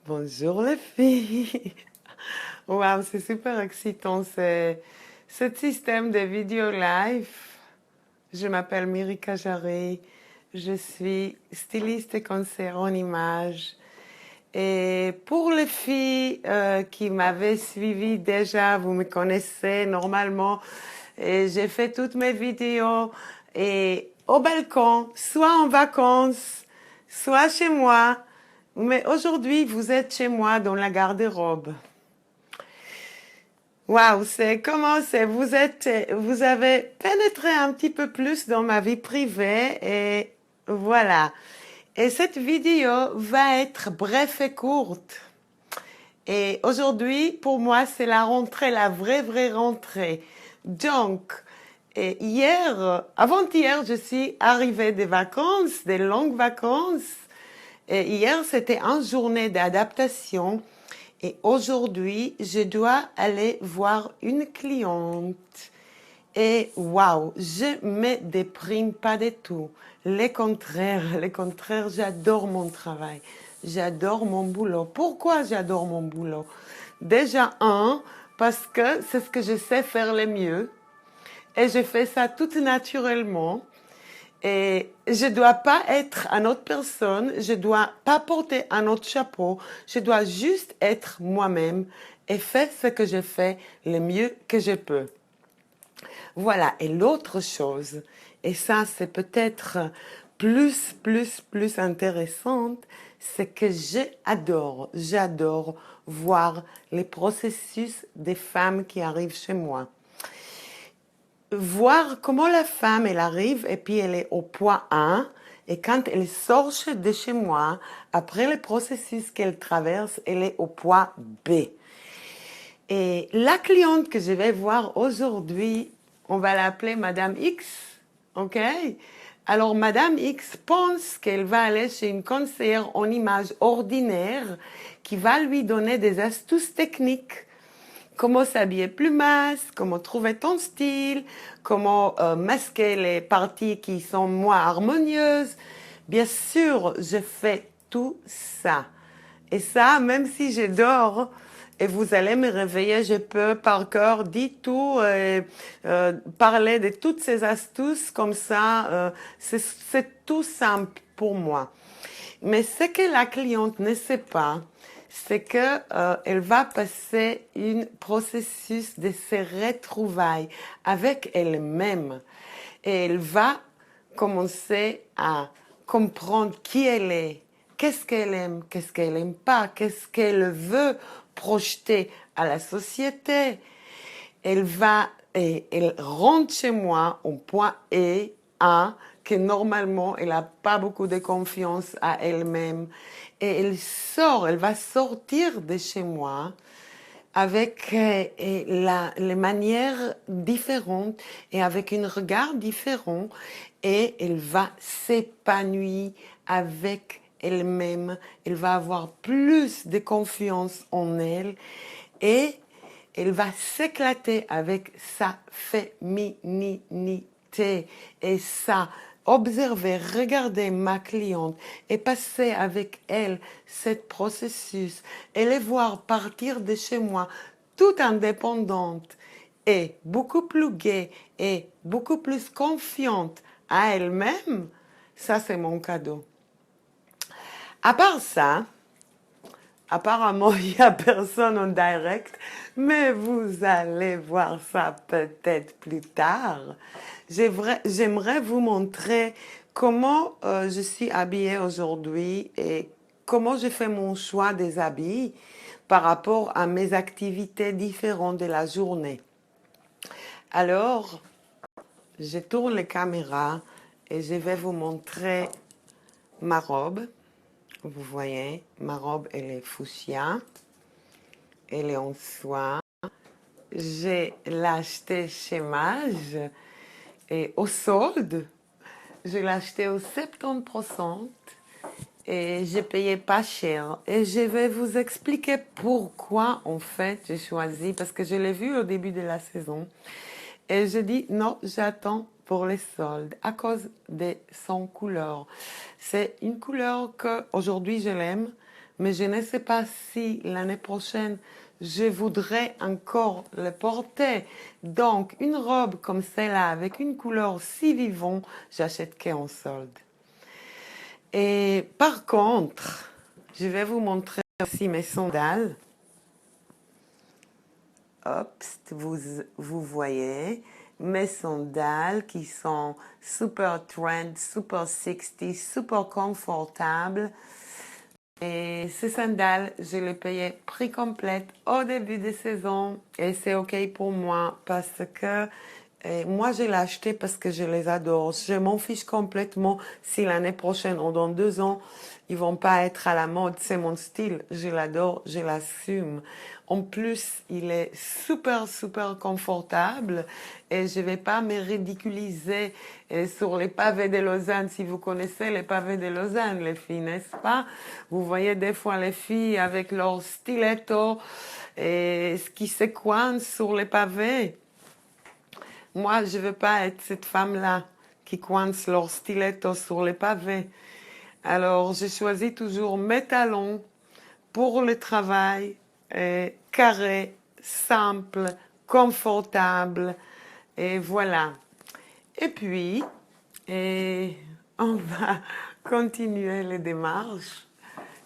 Bonjour les filles. Waouh, c'est super excitant ce système de vidéo live. Je m'appelle Myrika Jarry. Je suis styliste et conseillère en images. Et pour les filles qui m'avaient suivi déjà, vous me connaissez normalement. Et j'ai fait toutes mes vidéos et au balcon, soit en vacances, soit chez moi. Mais aujourd'hui, vous êtes chez moi dans la garde-robe. Waouh, c'est comment c'est? Vous avez pénétré un petit peu plus dans ma vie privée et voilà. Et cette vidéo va être brève et courte. Et aujourd'hui, pour moi, c'est la rentrée, la vraie rentrée. Donc, et avant-hier, je suis arrivée des vacances, des longues vacances. Et hier, c'était une journée d'adaptation. Et aujourd'hui, je dois aller voir une cliente. Et waouh, je me déprime pas du tout. Le contraire, j'adore mon travail. J'adore mon boulot. Pourquoi j'adore mon boulot? Déjà, parce que c'est ce que je sais faire le mieux. Et je fais ça tout naturellement. Et je dois pas être une autre personne, je dois pas porter un autre chapeau, je dois juste être moi-même et faire ce que je fais le mieux que je peux. Voilà. Et l'autre chose, et ça c'est peut-être plus intéressante, c'est que j'adore voir les processus des femmes qui arrivent chez moi. Voir comment la femme, elle arrive et puis elle est au point A, et quand elle sort de chez moi, après le processus qu'elle traverse, elle est au point B. Et la cliente que je vais voir aujourd'hui, on va l'appeler Madame X, ok? Alors Madame X pense qu'elle va aller chez une conseillère en image ordinaire qui va lui donner des astuces techniques. Comment s'habiller plus mince, comment trouver ton style, comment masquer les parties qui sont moins harmonieuses. Bien sûr, je fais tout ça. Et ça, même si je dors et vous allez me réveiller, je peux par cœur dire tout, parler de toutes ces astuces comme ça. C'est tout simple pour moi. Mais ce que la cliente ne sait pas, c'est que elle va passer un processus de se retrouvailles avec elle-même. Et elle va commencer à comprendre qui elle est, qu'est-ce qu'elle aime, qu'est-ce qu'elle n'aime pas, qu'est-ce qu'elle veut projeter à la société. Elle rentre chez moi au point A, que normalement elle n'a pas beaucoup de confiance à elle-même. Et elle va sortir de chez moi avec les manières différentes et avec un regard différent, et elle va s'épanouir avec elle-même, elle va avoir plus de confiance en elle et elle va s'éclater avec sa féminité et ça. Observer, regarder ma cliente et passer avec elle ce processus et les voir partir de chez moi toute indépendante et beaucoup plus gaie et beaucoup plus confiante à elle-même, ça c'est mon cadeau. À part ça, apparemment, il n'y a personne en direct, mais vous allez voir ça peut-être plus tard. J'aimerais vous montrer comment je suis habillée aujourd'hui et comment je fais mon choix des habits par rapport à mes activités différentes de la journée. Alors, je tourne les caméras et je vais vous montrer ma robe. Vous voyez, ma robe, elle est fuchsia. Elle est en soie. Je l'ai achetée chez Mage et au solde. Je l'ai achetée au 70% et j'ai payé pas cher. Et je vais vous expliquer pourquoi en fait j'ai choisi, parce que je l'ai vu au début de la saison. Et je dis non, j'attends pour les soldes à cause de son couleur. C'est une couleur que aujourd'hui je l'aime mais je ne sais pas si l'année prochaine, je voudrais encore le porter. Donc, une robe comme celle-là, avec une couleur si vivante, j'achète qu'en solde. Et par contre, je vais vous montrer aussi mes sandales. Hop, vous voyez mes sandales qui sont super trend, super 60, super confortables. Et ces sandales, je les payais prix complet au début de saison et c'est ok pour moi parce que moi je l'ai acheté parce que je les adore. Je m'en fiche complètement si l'année prochaine ou dans 2 ans ils vont pas être à la mode. C'est mon style, je l'adore, je l'assume. En plus, il est super, super confortable et je vais pas me ridiculiser sur les pavés de Lausanne. Si vous connaissez les pavés de Lausanne, les filles, n'est-ce pas? Vous voyez des fois les filles avec leurs stilettos et ce qui se coince sur les pavés. Moi, je veux pas être cette femme-là qui coince leurs stilettos sur les pavés. Alors, j'ai choisi toujours mes talons pour le travail, carré, simple, confortable, et voilà. Et puis, on va continuer les démarches.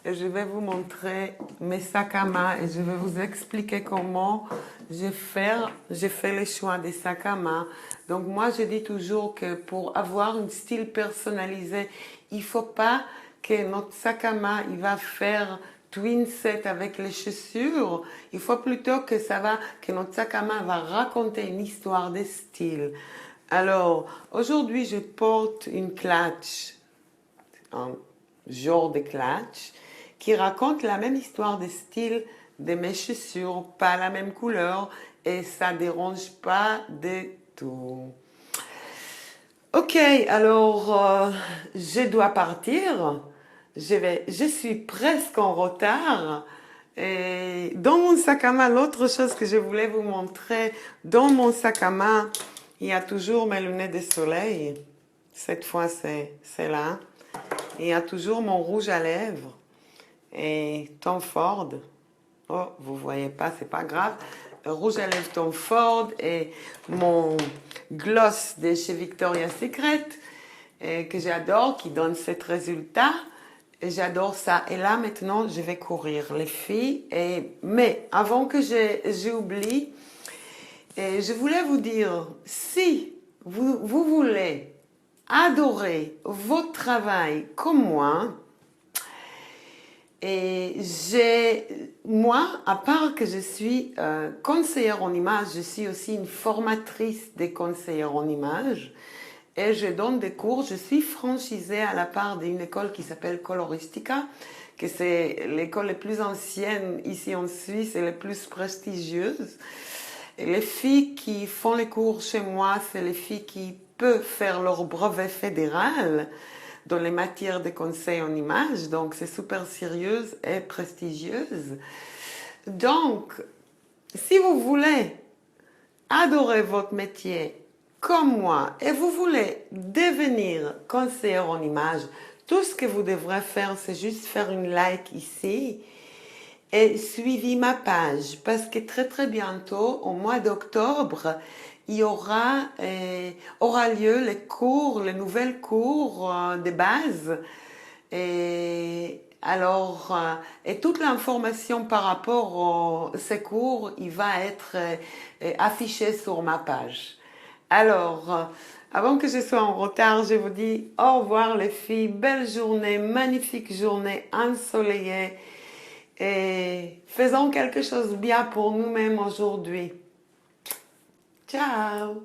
Et je vais vous montrer mes sacs à main et je vais vous expliquer comment j'ai fait le choix des sacs à main. Donc moi, je dis toujours que pour avoir un style personnalisé, il faut pas que notre sac à main, il va faire twin set avec les chaussures. Il faut plutôt que notre sac à main va raconter une histoire de style. Alors, aujourd'hui, je porte une clutch, un genre de clutch, qui raconte la même histoire de style de mes chaussures, pas la même couleur, et ça dérange pas du tout. Ok, alors je dois partir. Je suis presque en retard. Et dans mon sac à main, l'autre chose que je voulais vous montrer, dans mon sac à main, il y a toujours mes lunettes de soleil. Cette fois, c'est là. Il y a toujours mon rouge à lèvres et Tom Ford. Oh, vous voyez pas, c'est pas grave. Rouge à lèvres Tom Ford et mon gloss de chez Victoria's Secret que j'adore, qui donne ce résultat. Et j'adore ça. Et là, maintenant, je vais courir, les filles. Mais avant que j'oublie, je voulais vous dire, si vous voulez adorer votre travail comme moi, moi, à part que je suis conseillère en image, je suis aussi une formatrice des conseillères en image et je donne des cours. Je suis franchisée à la part d'une école qui s'appelle Coloristica, que c'est l'école la plus ancienne ici en Suisse et la plus prestigieuse. Et les filles qui font les cours chez moi, c'est les filles qui peuvent faire leur brevet fédéral dans les matières de conseil en image, donc c'est super sérieuse et prestigieuse. Donc, si vous voulez adorer votre métier comme moi et vous voulez devenir conseillère en image, tout ce que vous devrez faire, c'est juste faire une like ici et suivez ma page parce que très très bientôt, au mois d'octobre, il y aura lieu les cours, les nouvelles cours de base. Et alors, et toute l'information par rapport à ces cours, il va être affiché sur ma page. Alors, avant que je sois en retard, je vous dis au revoir les filles, belle journée, magnifique journée ensoleillée et faisons quelque chose de bien pour nous-mêmes aujourd'hui. Ciao!